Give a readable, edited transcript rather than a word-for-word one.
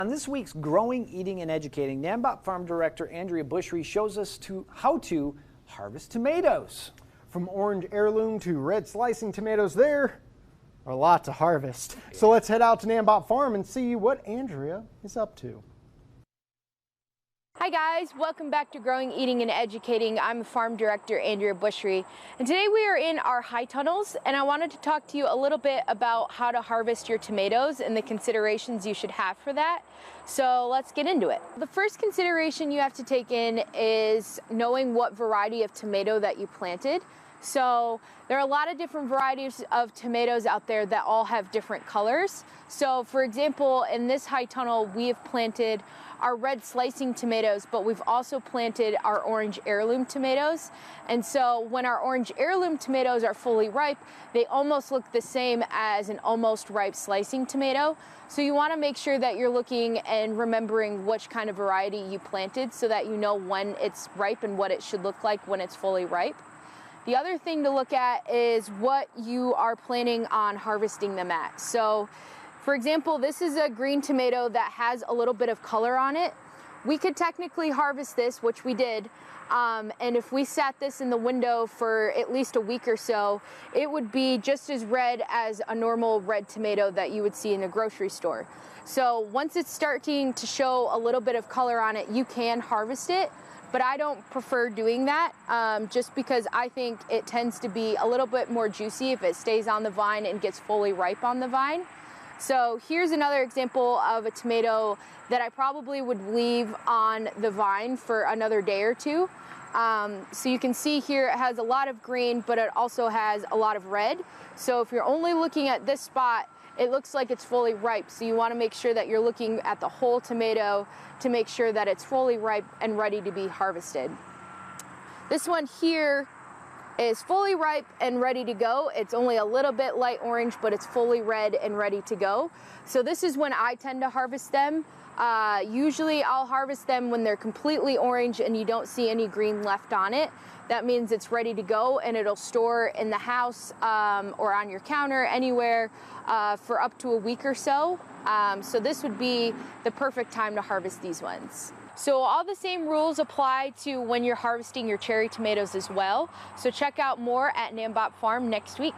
On this week's Growing, Eating, and Educating, NanBop Farm Director Andrea Bushre shows us how to harvest tomatoes. From orange heirloom to red slicing tomatoes, there are a lot to harvest. So let's head out to NanBop Farm and see what Andrea is up to. Hi guys, welcome back to Growing, Eating, and Educating. I'm Farm Director Andrea Bushre, and today we are in our high tunnels, and I wanted to talk to you a little bit about how to harvest your tomatoes and the considerations you should have for that. So let's get into it. The first consideration you have to take in is knowing what variety of tomato that you planted. So there are a lot of different varieties of tomatoes out there that all have different colors. So for example, in this high tunnel, we have planted our red slicing tomatoes, but we've also planted our orange heirloom tomatoes. And so when our orange heirloom tomatoes are fully ripe, they almost look the same as an almost ripe slicing tomato. So you want to make sure that you're looking and remembering which kind of variety you planted so that you know when it's ripe and what it should look like when it's fully ripe. The other thing to look at is what you are planning on harvesting them at. So, for example, this is a green tomato that has a little bit of color on it. We could technically harvest this, which we did, and if we sat this in the window for at least a week or so, it would be just as red as a normal red tomato that you would see in a grocery store. So once it's starting to show a little bit of color on it, you can harvest it. But I don't prefer doing that just because I think it tends to be a little bit more juicy if it stays on the vine and gets fully ripe on the vine. So here's another example of a tomato that I probably would leave on the vine for another day or two. So you can see here it has a lot of green, but it also has a lot of red. So if you're only looking at this spot, it looks like it's fully ripe. So you want to make sure that you're looking at the whole tomato to make sure that it's fully ripe and ready to be harvested. This one here is fully ripe and ready to go. It's only a little bit light orange, but it's fully red and ready to go. So this is when I tend to harvest them. Usually I'll harvest them when they're completely orange and you don't see any green left on it. That means it's ready to go and it'll store in the house or on your counter anywhere for up to a week or so. So this would be the perfect time to harvest these ones. So all the same rules apply to when you're harvesting your cherry tomatoes as well. So check out more at NanBop Farm next week.